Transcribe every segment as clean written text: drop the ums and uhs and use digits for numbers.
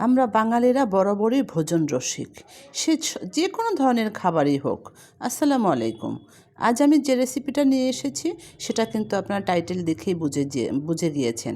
আমরা বাঙালিরা বরাবরই ভোজন রসিক, সে যে কোনো ধরনের খাবারই হোক। আসসালামু আলাইকুম। আজ আমি যে রেসিপিটা নিয়ে এসেছি সেটা কিন্তু আপনারা টাইটেল দেখেই বুঝে গিয়েছেন।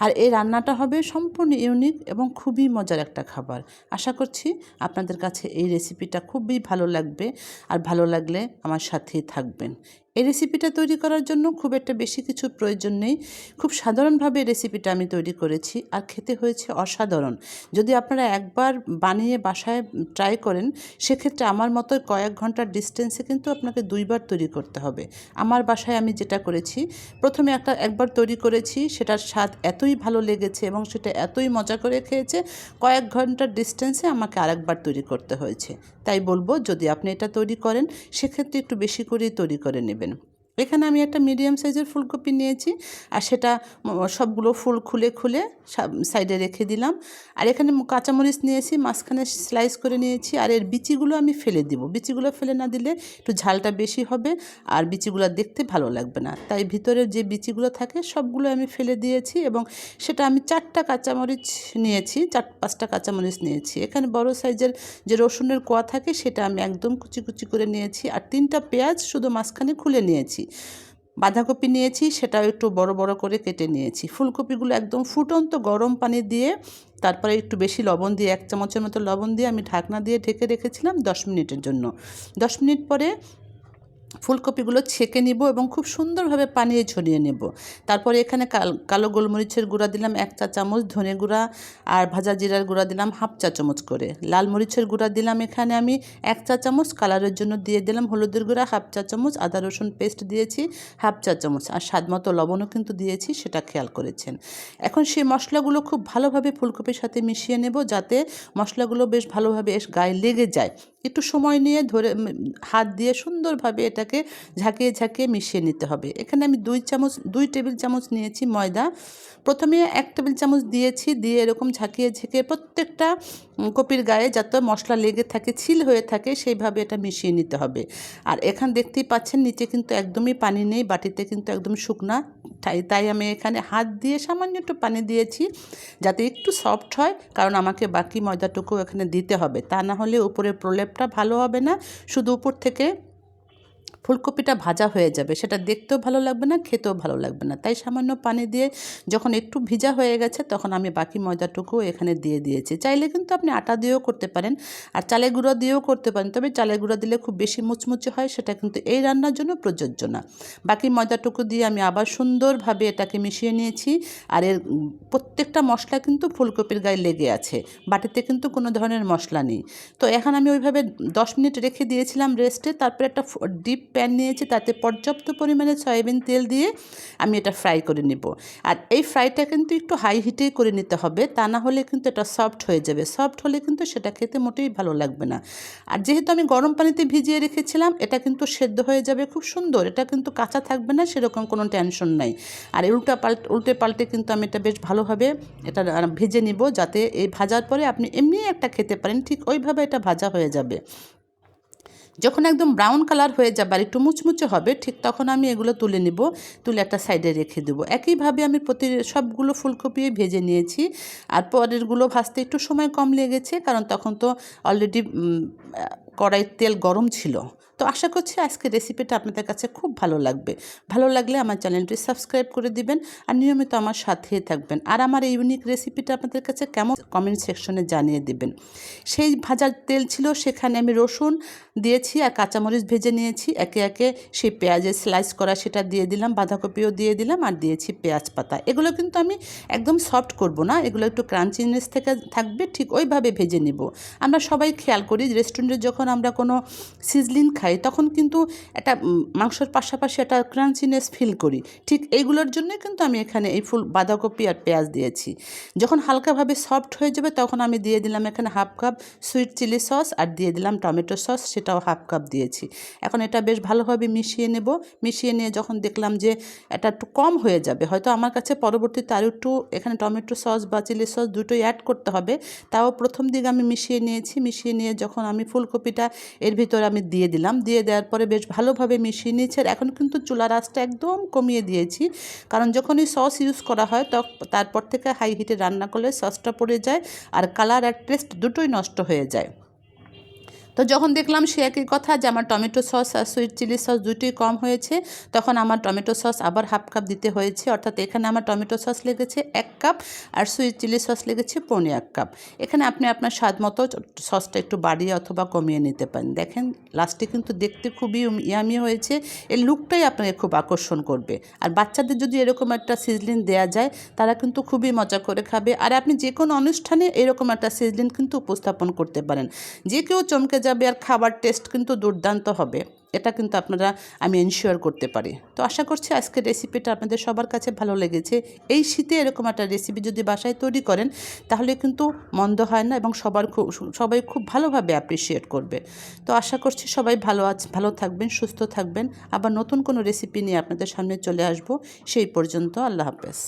আর এই রান্নাটা হবে সম্পূর্ণ ইউনিক এবং খুবই মজার একটা খাবার। আশা করছি আপনাদের কাছে এই রেসিপিটা খুবই ভালো লাগবে, আর ভালো লাগলে আমার সাথেই থাকবেন। এই রেসিপিটা তৈরি করার জন্য খুব একটা বেশি কিছু প্রয়োজন নেই। খুব সাধারণভাবে রেসিপিটা আমি তৈরি করেছি, আর খেতে হয়েছে অসাধারণ। যদি আপনারা একবার বানিয়ে বাসায় ট্রাই করেন, সেক্ষেত্রে আমার মতো কয়েক ঘন্টার ডিস্টেন্সে কিন্তু আপনাকে দুইবার তৈরি করতে হবে। আমার বাসায় আমি যেটা করেছি, প্রথমে একবার তৈরি করেছি, সেটার স্বাদ এতই ভালো লেগেছে এবং সেটা এতই মজা করে খেয়েছে, কয়েক ঘন্টার ডিস্টেন্সে আমাকে আরেকবার তৈরি করতে হয়েছে। তাই বলবো, যদি আপনি এটা তৈরি করেন সেক্ষেত্রে একটু বেশি করেই তৈরি করে নেবেন। এখানে আমি একটা মিডিয়াম সাইজের ফুলকপি নিয়েছি, আর সেটা সবগুলো ফুল খুলে খুলে সাইডে রেখে দিলাম। আর এখানে কাঁচামরিচ নিয়েছি, মাঝখানে স্লাইস করে নিয়েছি, আর এর বিচিগুলো আমি ফেলে দিব। বিচিগুলো ফেলে না দিলে একটু ঝালটা বেশি হবে, আর বিচিগুলো দেখতে ভালো লাগবে না। তাই ভিতরের যে বিচিগুলো থাকে সবগুলো আমি ফেলে দিয়েছি, এবং সেটা আমি 4টা কাঁচামরিচ নিয়েছি, 4-5টা কাঁচামরিচ নিয়েছি। এখানে বড় সাইজের যে রসুনের কোয়া থাকে সেটা আমি একদম কুচি কুচি করে নিয়েছি, আর 3টা পেঁয়াজ শুধু মাঝখানে খুলে নিয়েছি। বাঁধাকপি নিয়েছি, সেটাও একটু বড় বড় করে কেটে নিয়েছি। ফুলকপিগুলো একদম ফুটন্ত গরম পানি দিয়ে, তারপরে একটু বেশি লবণ দিয়ে, 1 চামচের মতো লবণ দিয়ে আমি ঢাকনা দিয়ে ঢেকে রেখেছিলাম 10 মিনিটের জন্য। 10 মিনিট পরে ফুলকপিগুলো ছেঁকে নিব এবং খুব সুন্দরভাবে পানিয়ে ঝরিয়ে নেব। তারপরে এখানে কালো গোলমরিচের গুঁড়া দিলাম 1 চা চামচ, ধনে গুঁড়া আর ভাজা জিরার গুঁড়া দিলাম 1/2 চা চামচ করে, লাল মরিচের গুঁড়া দিলাম এখানে আমি 1 চা চামচ, কালারের জন্য দিয়ে দিলাম হলুদের গুঁড়া 1/2 চা চামচ, আদা রসুন পেস্ট দিয়েছি 1/2 চা চামচ, আর স্বাদমতো লবণও কিন্তু দিয়েছি, সেটা খেয়াল করেছেন। এখন সেই মশলাগুলো খুব ভালোভাবে ফুলকপির সাথে মিশিয়ে নেব, যাতে মশলাগুলো বেশ ভালোভাবে গায়ে লেগে যায়। একটু সময় নিয়ে হাত দিয়ে সুন্দরভাবে এটাকে ঝাঁকিয়ে ঝাঁকিয়ে মিশিয়ে নিতে হবে। এখানে আমি 2 টেবিল চামচ নিয়েছি ময়দা। প্রথমে 1 টেবিল চামচ দিয়েছি, দিয়ে এরকম ঝাঁকিয়ে ঝাঁকিয়ে প্রত্যেকটা কপির গায়ে যাতে মশলা লেগে থাকে, ছিল হয়ে থাকে, সেইভাবে এটা মিশিয়ে নিতে হবে। আর এখানে দেখতেই পাচ্ছেন নিচে কিন্তু একদমই পানি নেই, বাটিতে কিন্তু একদম শুকনা। তাই আমি এখানে হাত দিয়ে সামান্য একটু পানি দিয়েছি, যাতে একটু সফট হয়, কারণ আমাকে বাকি ময়দাটুকু এখানে দিতে হবে। তা না হলে উপরের প্রলেপটা ভালো হবে না, শুধু উপর থেকে ফুলকপিটা ভাজা হয়ে যাবে, সেটা দেখতেও ভালো লাগবে না, খেতেও ভালো লাগবে না। তাই সামান্য পানি দিয়ে যখন একটু ভিজা হয়ে গেছে, তখন আমি বাকি ময়দাটুকু এখানে দিয়ে দিয়েছি। চাইলে কিন্তু আপনি আটা দিয়েও করতে পারেন, আর চালের গুঁড়ো দিয়েও করতে পারেন, তবে চালের গুঁড়ো দিলে খুব বেশি মুচমুচে হয়, সেটা কিন্তু এই রান্নার জন্য প্রযোজ্য না। বাকি ময়দাটুকু দিয়ে আমি আবার সুন্দরভাবে এটাকে মিশিয়ে নিয়েছি, আর এর প্রত্যেকটা মশলা কিন্তু ফুলকপির গায়ে লেগে আছে, বাটিতে কিন্তু কোনো ধরনের মশলা নেই। তো এখন আমি ওইভাবে 10 মিনিট রেখে দিয়েছিলাম রেস্টে। তারপরে একটা ডিপ প্যান নিয়েছি, তাতে পর্যাপ্ত পরিমাণে সয়াবিন তেল দিয়ে আমি এটা ফ্রাই করে নেব। আর এই ফ্রাইটা কিন্তু একটু হাই হিটেই করে নিতে হবে, তা না হলে কিন্তু এটা সফট হয়ে যাবে। সফট হলে কিন্তু সেটা খেতে মোটেই ভালো লাগবে না। আর যেহেতু আমি গরম পানিতে ভিজিয়ে রেখেছিলাম, এটা কিন্তু সেদ্ধ হয়ে যাবে খুব সুন্দর, এটা কিন্তু কাঁচা থাকবে না, সেরকম কোনো টেনশন নাই। আর উল্টে পাল্টে কিন্তু আমি এটা বেশ ভালোভাবে এটা ভেজে নিব, যাতে এই ভাজার পরে আপনি এমনি একটা খেতে পারেন, ঠিক ওইভাবে এটা ভাজা হয়ে যাবে। যখন একদম ব্রাউন কালার হয়ে যাবে আর একটু মুচমুচে হবে, ঠিক তখন আমি এগুলো তুলে নিব, তুলে একটা সাইডে রেখে দেবো। একইভাবে আমি সবগুলো ফুলকপি ভেজে নিয়েছি। আর পরেরগুলো ভাজতে একটু সময় কম লেগেছে, কারণ তখন তো অলরেডি কড়াইয়ের তেল গরম ছিল। তো আশা করছি আজকের রেসিপিটা আপনাদের কাছে খুব ভালো লাগবে। ভালো লাগলে আমার চ্যানেলটি সাবস্ক্রাইব করে দিবেন, আর নিয়মিত আমার সাথেই থাকবেন। আর আমার এই ইউনিক রেসিপিটা আপনাদের কাছে কেমন, কমেন্ট সেকশনে জানিয়ে দিবেন। সেই ভাজার তেল ছিল, সেখানে আমি রসুন দিয়েছি আর কাঁচামরিচ ভেজে নিয়েছি। একে একে সেই পেঁয়াজের স্লাইস করা সেটা দিয়ে দিলাম, বাঁধাকপিও দিয়ে দিলাম, আর দিয়েছি পেঁয়াজ পাতা। এগুলো কিন্তু আমি একদম সফট করব না, এগুলো একটু ক্রাঞ্চিনেস থেকে থাকবে, ঠিক ওইভাবে ভেজে নিব। আমরা সবাই খেয়াল করি, রেস্টুরেন্টে যখন আমরা কোনো সিজলিং খাই, তখন কিন্তু একটা মাংসের পাশাপাশি একটা ক্রাঞ্চিনেস ফিল করি। ঠিক এইগুলোর জন্যই কিন্তু আমি এখানে এই বাঁধাকপি আর পেঁয়াজ দিয়েছি। যখন হালকাভাবে সফট হয়ে যাবে, তখন আমি দিয়ে দিলাম এখানে 1/2 কাপ সুইট চিলি সস, আর দিয়ে দিলাম টমেটো সস, সেটাও 1/2 কাপ দিয়েছি। এখন এটা বেশ ভালোভাবে মিশিয়ে নেব। মিশিয়ে নিয়ে যখন দেখলাম যে এটা একটু কম হয়ে যাবে, হয়তো আমার কাছে পরবর্তীতে আরও একটু এখানে টমেটো সস বা চিলি সস দুটোই অ্যাড করতে হবে, তাও প্রথম দিকে আমি মিশিয়ে নিয়েছি। মিশিয়ে নিয়ে যখন আমি ফুলকপিটা এর ভিতরে আমি দিয়ে দিলাম, দিয়ে দেওয়ার পরে বেশ ভালোভাবে মিশিয়ে নিয়েছি। আর এখন কিন্তু চুলার আঁচটা একদম কমিয়ে দিয়েছি, কারণ যখনই সস ইউজ করা হয় তারপর থেকে হাই হিটে রান্না করলে সসটা পড়ে যায় আর কালার আর টেস্ট দুটোই নষ্ট হয়ে যায়। তো যখন দেখলাম সে একই কথা যে আমার টমেটো সস আর সুইট চিলি সস দুটোই কম হয়েছে, তখন আমার টমেটো সস আবার হাফ কাপ দিতে হয়েছে। অর্থাৎ এখানে আমার টমেটো সস লেগেছে 1 কাপ আর সুইট চিলি সস লেগেছে 1.25 কাপ। এখানে আপনি আপনার স্বাদ মতো সসটা একটু বাড়িয়ে অথবা কমিয়ে নিতে পারেন। দেখেন লাস্টে কিন্তু দেখতে খুবই ইয়ামি হয়েছে, এর লুকটাই আপনাকে খুব আকর্ষণ করবে। আর বাচ্চাদের যদি এরকম একটা সিজলিং দেওয়া যায় তারা কিন্তু খুবই মজা করে খাবে। আর আপনি যে কোনো অনুষ্ঠানে এরকম একটা সিজলিং কিন্তু উপস্থাপন করতে পারেন, যে কেউ চমকে যাবে আর খাবার টেস্ট কিন্তু দুর্দান্ত হবে। এটা কিন্তু আপনারা আমি এনশিওর করতে পারি। তো আশা করছি আজকের রেসিপিটা আপনাদের সবার কাছে ভালো লেগেছে। এই শীতে এরকম একটা রেসিপি যদি বাসায় তৈরি করেন তাহলে কিন্তু মন্দ হয় না এবং সবাই খুব ভালোভাবে অ্যাপ্রিসিয়েট করবে। তো আশা করছি সবাই ভালো থাকবেন, সুস্থ থাকবেন। আবার নতুন কোনো রেসিপি নিয়ে আপনাদের সামনে চলে আসব। সেই পর্যন্ত আল্লাহ হাফেজ।